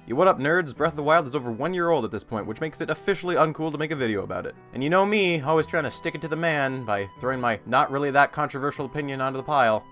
Yo, what up nerds? Breath of the Wild is over 1 year old at this point, which makes it officially uncool to make a video about it. And you know me, always trying to stick it to the man by throwing my not really that controversial opinion onto the pile.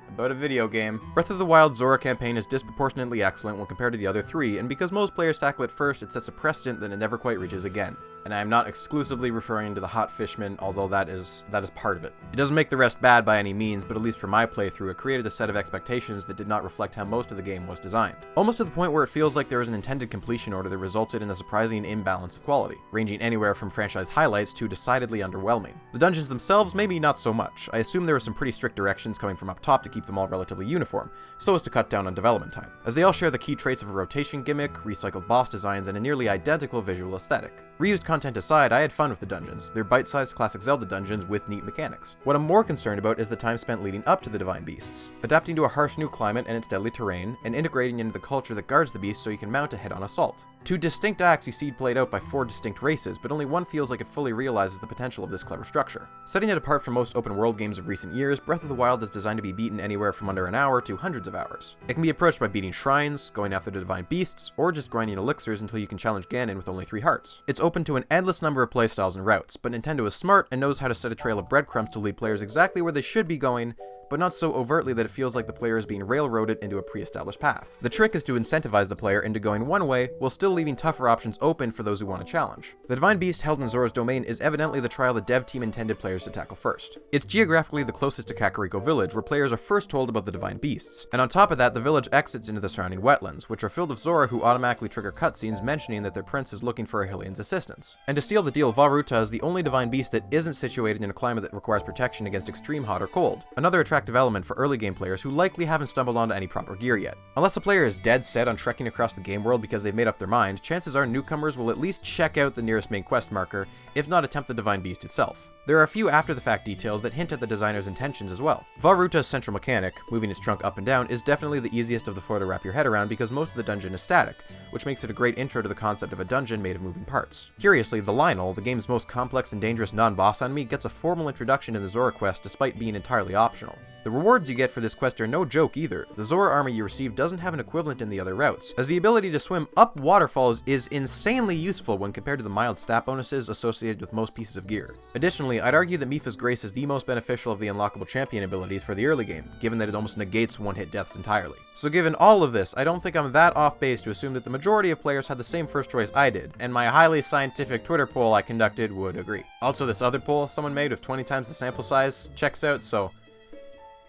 About a video game. Breath of the Wild Zora campaign is disproportionately excellent when compared to the other three, and because most players tackle it first, it sets a precedent that it never quite reaches again. And I am not exclusively referring to the Hot Fishman, although that is part of it. It doesn't make the rest bad by any means, but at least for my playthrough, it created a set of expectations that did not reflect how most of the game was designed. Almost to the point where it feels like there was an intended completion order that resulted in a surprising imbalance of quality, ranging anywhere from franchise highlights to decidedly underwhelming. The dungeons themselves, maybe not so much. I assume there were some pretty strict directions coming from up top to keep them all relatively uniform, so as to cut down on development time, as they all share the key traits of a rotation gimmick, recycled boss designs, and a nearly identical visual aesthetic. Reused content aside, I had fun with the dungeons. They're bite-sized classic Zelda dungeons with neat mechanics. What I'm more concerned about is the time spent leading up to the Divine Beasts. Adapting to a harsh new climate and its deadly terrain, and integrating into the culture that guards the beast so you can mount a head-on assault. 2 distinct acts you see played out by 4 distinct races, but only one feels like it fully realizes the potential of this clever structure. Setting it apart from most open-world games of recent years, Breath of the Wild is designed to be beaten anywhere from under an hour to hundreds of hours. It can be approached by beating shrines, going after the Divine Beasts, or just grinding elixirs until you can challenge Ganon with only 3 hearts. It's open to an endless number of playstyles and routes, but Nintendo is smart and knows how to set a trail of breadcrumbs to lead players exactly where they should be going, but not so overtly that it feels like the player is being railroaded into a pre-established path. The trick is to incentivize the player into going one way, while still leaving tougher options open for those who want to challenge. The Divine Beast held in Zora's domain is evidently the trial the dev team intended players to tackle first. It's geographically the closest to Kakariko Village, where players are first told about the Divine Beasts, and on top of that, the village exits into the surrounding wetlands, which are filled with Zora who automatically trigger cutscenes mentioning that their prince is looking for a Hylian's assistance. And to seal the deal, Vah Ruta is the only Divine Beast that isn't situated in a climate that requires protection against extreme hot or cold, another attractive element for early game players who likely haven't stumbled onto any proper gear yet. Unless a player is dead set on trekking across the game world because they've made up their mind, chances are newcomers will at least check out the nearest main quest marker, if not attempt the Divine Beast itself. There are a few after-the-fact details that hint at the designer's intentions as well. Vah Ruta's central mechanic, moving its trunk up and down, is definitely the easiest of the 4 to wrap your head around because most of the dungeon is static, which makes it a great intro to the concept of a dungeon made of moving parts. Curiously, the Lionel, the game's most complex and dangerous non-boss enemy, gets a formal introduction in the Zora quest despite being entirely optional. The rewards you get for this quest are no joke either. The Zora armor you receive doesn't have an equivalent in the other routes, as the ability to swim up waterfalls is insanely useful when compared to the mild stat bonuses associated with most pieces of gear. Additionally, I'd argue that Mipha's Grace is the most beneficial of the unlockable champion abilities for the early game, given that it almost negates one-hit deaths entirely. So given all of this, I don't think I'm that off base to assume that the majority of players had the same first choice I did, and my highly scientific Twitter poll I conducted would agree. Also, this other poll someone made with 20 times the sample size checks out, so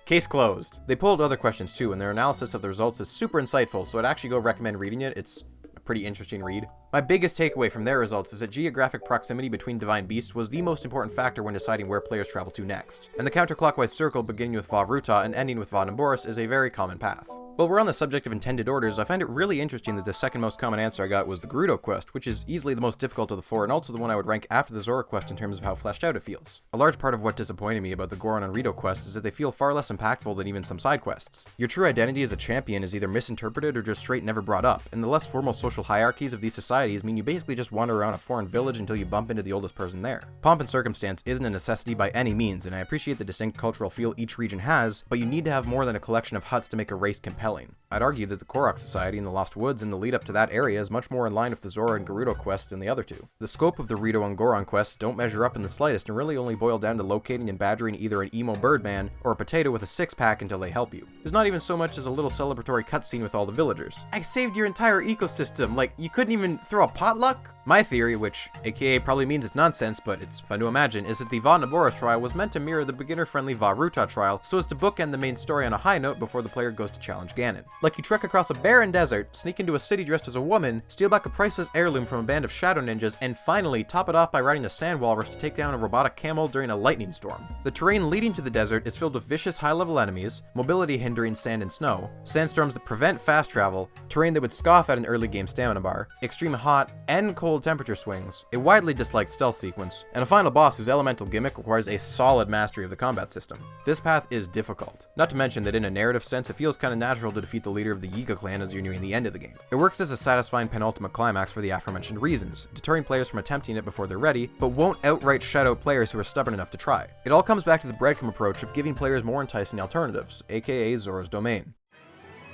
case closed. They pulled other questions too, and their analysis of the results is super insightful, so I'd actually go recommend reading it. It's a pretty interesting read. My biggest takeaway from their results is that geographic proximity between Divine Beasts was the most important factor when deciding where players travel to next, and the counterclockwise circle beginning with Vah Ruta and ending with Vah Naboris is a very common path. While we're on the subject of intended orders, I find it really interesting that the second most common answer I got was the Gerudo quest, which is easily the most difficult of the 4 and also the one I would rank after the Zora quest in terms of how fleshed out it feels. A large part of what disappointed me about the Goron and Rito quests is that they feel far less impactful than even some side quests. Your true identity as a champion is either misinterpreted or just straight never brought up, and the less formal social hierarchies of these societies mean you basically just wander around a foreign village until you bump into the oldest person there. Pomp and circumstance isn't a necessity by any means, and I appreciate the distinct cultural feel each region has, but you need to have more than a collection of huts to make a race compelling. I'd argue that the Korok Society in the Lost Woods and the lead up to that area is much more in line with the Zora and Gerudo quests than the other 2. The scope of the Rito and Goron quests don't measure up in the slightest and really only boil down to locating and badgering either an emo birdman or a potato with a 6-pack until they help you. There's not even so much as a little celebratory cutscene with all the villagers. I saved your entire ecosystem, like you couldn't even throw a potluck? My theory, which aka probably means it's nonsense, but it's fun to imagine, is that the Vah Naboris trial was meant to mirror the beginner-friendly Vah Ruta trial so as to bookend the main story on a high note before the player goes to challenge Ganon. Like you trek across a barren desert, sneak into a city dressed as a woman, steal back a priceless heirloom from a band of shadow ninjas, and finally top it off by riding a sand walrus to take down a robotic camel during a lightning storm. The terrain leading to the desert is filled with vicious high-level enemies, mobility hindering sand and snow, sandstorms that prevent fast travel, terrain that would scoff at an early game stamina bar, extreme hot and cold temperature swings, a widely disliked stealth sequence, and a final boss whose elemental gimmick requires a solid mastery of the combat system. This path is difficult. Not to mention that in a narrative sense, it feels kinda natural to defeat the leader of the Yiga clan as you're nearing the end of the game. It works as a satisfying penultimate climax for the aforementioned reasons, deterring players from attempting it before they're ready, but won't outright shut out players who are stubborn enough to try. It all comes back to the breadcrumb approach of giving players more enticing alternatives, aka Zora's domain.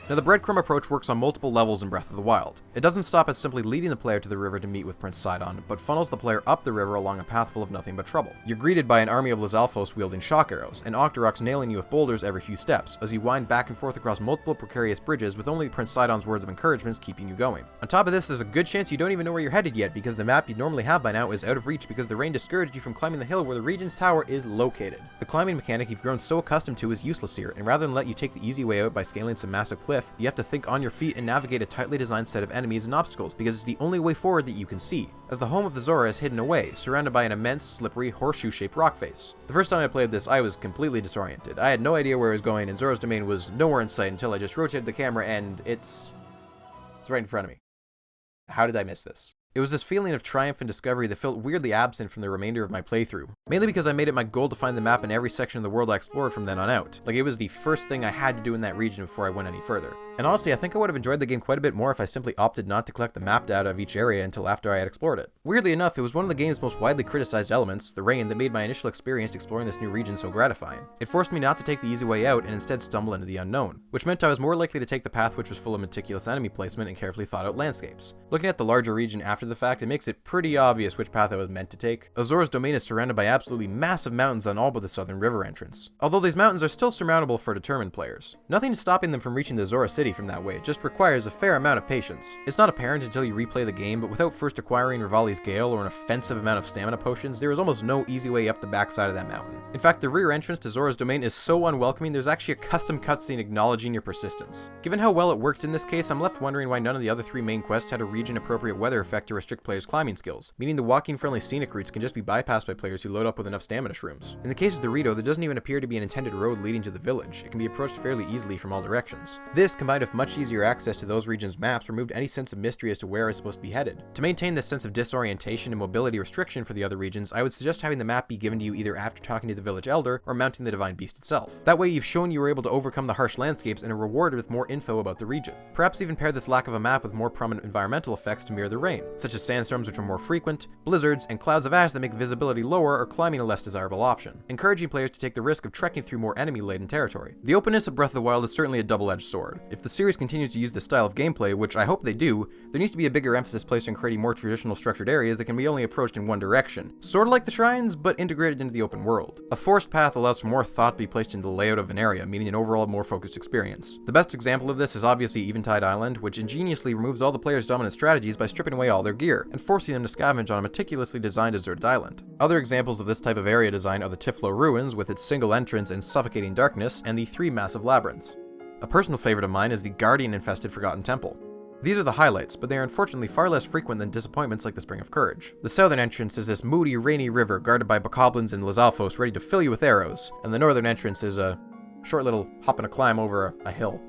Now, the breadcrumb approach works on multiple levels in Breath of the Wild. It doesn't stop at simply leading the player to the river to meet with Prince Sidon, but funnels the player up the river along a path full of nothing but trouble. You're greeted by an army of Lizalfos wielding shock arrows, and Octoroks nailing you with boulders every few steps, as you wind back and forth across multiple precarious bridges with only Prince Sidon's words of encouragement keeping you going. On top of this, there's a good chance you don't even know where you're headed yet, because the map you'd normally have by now is out of reach because the rain discouraged you from climbing the hill where the Regent's Tower is located. The climbing mechanic you've grown so accustomed to is useless here, and rather than let you take the easy way out by scaling some massive cliff, you have to think on your feet and navigate a tightly designed set of enemies and obstacles, because it's the only way forward that you can see, as the home of the Zora is hidden away, surrounded by an immense, slippery, horseshoe-shaped rock face. The first time I played this, I was completely disoriented. I had no idea where I was going, and Zora's domain was nowhere in sight until I just rotated the camera and it's right in front of me. How did I miss this? It was this feeling of triumph and discovery that felt weirdly absent from the remainder of my playthrough, mainly because I made it my goal to find the map in every section of the world I explored from then on out. Like, it was the first thing I had to do in that region before I went any further. And honestly, I think I would have enjoyed the game quite a bit more if I simply opted not to collect the map data of each area until after I had explored it. Weirdly enough, it was one of the game's most widely criticized elements, the rain, that made my initial experience exploring this new region so gratifying. It forced me not to take the easy way out and instead stumble into the unknown, which meant I was more likely to take the path which was full of meticulous enemy placement and carefully thought out landscapes. Looking at the larger region after the fact, it makes it pretty obvious which path I was meant to take. Zora's domain is surrounded by absolutely massive mountains on all but the southern river entrance, although these mountains are still surmountable for determined players. Nothing is stopping them from reaching the Zora city from that way, it just requires a fair amount of patience. It's not apparent until you replay the game, but without first acquiring Rivali's Gale or an offensive amount of stamina potions, there is almost no easy way up the backside of that mountain. In fact, the rear entrance to Zora's domain is so unwelcoming there's actually a custom cutscene acknowledging your persistence. Given how well it worked in this case, I'm left wondering why none of the other 3 main quests had a region-appropriate weather effect to restrict players' climbing skills, meaning the walking-friendly scenic routes can just be bypassed by players who load up with enough stamina shrooms. In the case of the Gerudo, there doesn't even appear to be an intended road leading to the village. It can be approached fairly easily from all directions. This, combined with much easier access to those regions' maps, removed any sense of mystery as to where I was supposed to be headed. To maintain this sense of disorientation and mobility restriction for the other regions, I would suggest having the map be given to you either after talking to the village elder or mounting the divine beast itself. That way you've shown you were able to overcome the harsh landscapes and are rewarded with more info about the region. Perhaps even pair this lack of a map with more prominent environmental effects to mirror the rain, such as sandstorms which are more frequent, blizzards, and clouds of ash that make visibility lower or climbing a less desirable option, encouraging players to take the risk of trekking through more enemy-laden territory. The openness of Breath of the Wild is certainly a double-edged sword. If the series continues to use this style of gameplay, which I hope they do, there needs to be a bigger emphasis placed on creating more traditional structured areas that can be only approached in one direction, sort of like the shrines, but integrated into the open world. A forced path allows for more thought to be placed into the layout of an area, meaning an overall more focused experience. The best example of this is obviously Eventide Island, which ingeniously removes all the players' dominant strategies by stripping away all their gear, and forcing them to scavenge on a meticulously designed deserted island. Other examples of this type of area design are the Tiflo Ruins, with its single entrance and suffocating darkness, and the 3 massive labyrinths. A personal favorite of mine is the Guardian-infested Forgotten Temple. These are the highlights, but they are unfortunately far less frequent than disappointments like the Spring of Courage. The southern entrance is this moody, rainy river guarded by bokoblins and Lizalfos ready to fill you with arrows, and the northern entrance is a short little hop and a climb over a hill.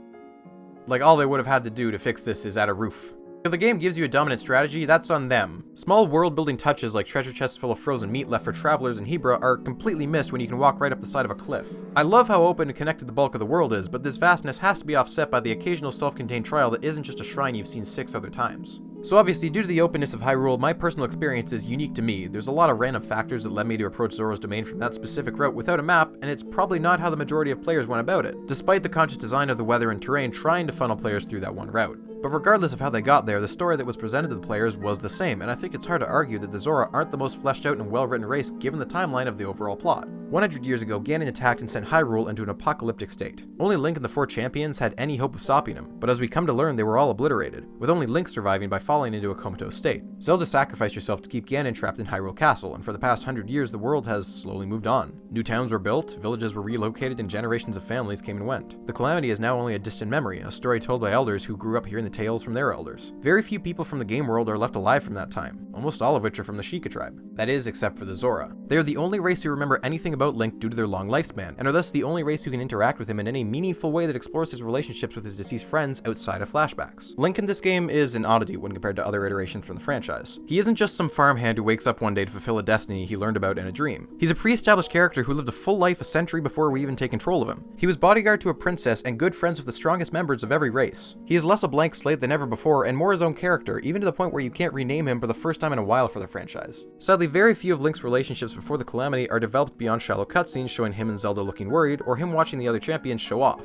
Like, all they would have had to do to fix this is add a roof. If the game gives you a dominant strategy, that's on them. Small world-building touches like treasure chests full of frozen meat left for travelers in Hebra are completely missed when you can walk right up the side of a cliff. I love how open and connected the bulk of the world is, but this vastness has to be offset by the occasional self-contained trial that isn't just a shrine you've seen 6 other times. So obviously, due to the openness of Hyrule, my personal experience is unique to me. There's a lot of random factors that led me to approach Zora's domain from that specific route without a map, and it's probably not how the majority of players went about it, despite the conscious design of the weather and terrain trying to funnel players through that one route. But regardless of how they got there, the story that was presented to the players was the same, and I think it's hard to argue that the Zora aren't the most fleshed out and well-written race given the timeline of the overall plot. 100 years ago, Ganon attacked and sent Hyrule into an apocalyptic state. Only Link and the 4 champions had any hope of stopping him, but as we come to learn, they were all obliterated, with only Link surviving by falling into a comatose state. Zelda sacrificed herself to keep Ganon trapped in Hyrule Castle, and for the past 100 years, the world has slowly moved on. New towns were built, villages were relocated, and generations of families came and went. The Calamity is now only a distant memory, a story told by elders who grew up hearing the tales from their elders. Very few people from the game world are left alive from that time, almost all of which are from the Sheikah tribe. That is, except for the Zora. They are the only race who remember anything about Link due to their long lifespan, and are thus the only race who can interact with him in any meaningful way that explores his relationships with his deceased friends outside of flashbacks. Link in this game is an oddity when compared to other iterations from the franchise. He isn't just some farmhand who wakes up one day to fulfill a destiny he learned about in a dream. He's a pre-established character who lived a full life a century before we even take control of him. He was bodyguard to a princess and good friends with the strongest members of every race. He is less a blank slate than ever before and more his own character, even to the point where you can't rename him for the first time in a while for the franchise. Sadly, very few of Link's relationships before the Calamity are developed beyond shallow cutscenes showing him and Zelda looking worried, or him watching the other champions show off.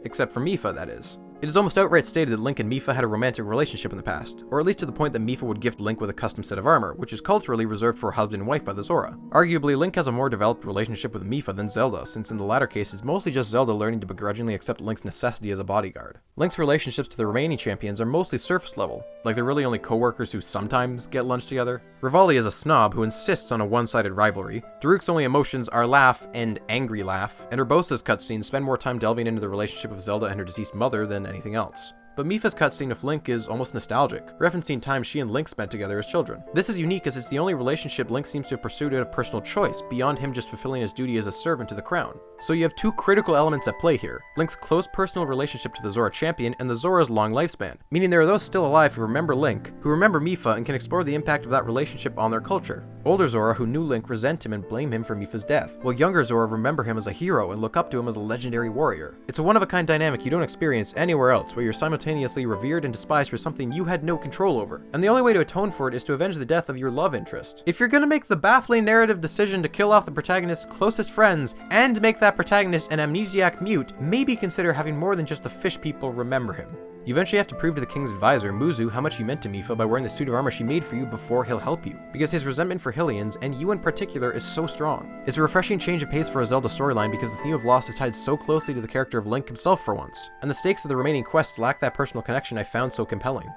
Except for Mipha, that is. It is almost outright stated that Link and Mipha had a romantic relationship in the past, or at least to the point that Mipha would gift Link with a custom set of armor, which is culturally reserved for husband and wife by the Zora. Arguably, Link has a more developed relationship with Mipha than Zelda, since in the latter case it's mostly just Zelda learning to begrudgingly accept Link's necessity as a bodyguard. Link's relationships to the remaining champions are mostly surface level, like they're really only co-workers who sometimes get lunch together. Rivali is a snob who insists on a one-sided rivalry. Daruk's only emotions are laugh and angry laugh, and Urbosa's cutscenes spend more time delving into the relationship of Zelda and her deceased mother than anything else. But Mipha's cutscene with Link is almost nostalgic, referencing time she and Link spent together as children. This is unique as it's the only relationship Link seems to have pursued out of personal choice, beyond him just fulfilling his duty as a servant to the crown. So you have two critical elements at play here: Link's close personal relationship to the Zora champion and the Zora's long lifespan, meaning there are those still alive who remember Link, who remember Mipha and can explore the impact of that relationship on their culture. Older Zora who knew Link resent him and blame him for Mipha's death, while younger Zora remember him as a hero and look up to him as a legendary warrior. It's a one-of-a-kind dynamic you don't experience anywhere else, where you're simultaneously revered and despised for something you had no control over, and the only way to atone for it is to avenge the death of your love interest. If you're gonna make the baffling narrative decision to kill off the protagonist's closest friends, and make that protagonist an amnesiac mute, maybe consider having more than just the fish people remember him. You eventually have to prove to the king's advisor, Muzu, how much you meant to Mipha by wearing the suit of armor she made for you before he'll help you, because his resentment for Hylians, and you in particular, is so strong. It's a refreshing change of pace for a Zelda storyline because the theme of loss is tied so closely to the character of Link himself for once, and the stakes of the remaining quests lack that personal connection I found so compelling.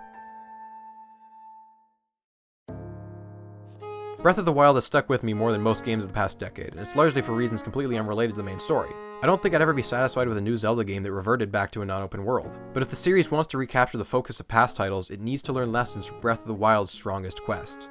Breath of the Wild has stuck with me more than most games of the past decade, and it's largely for reasons completely unrelated to the main story. I don't think I'd ever be satisfied with a new Zelda game that reverted back to a non-open world, but if the series wants to recapture the focus of past titles, it needs to learn lessons from Breath of the Wild's strongest quest.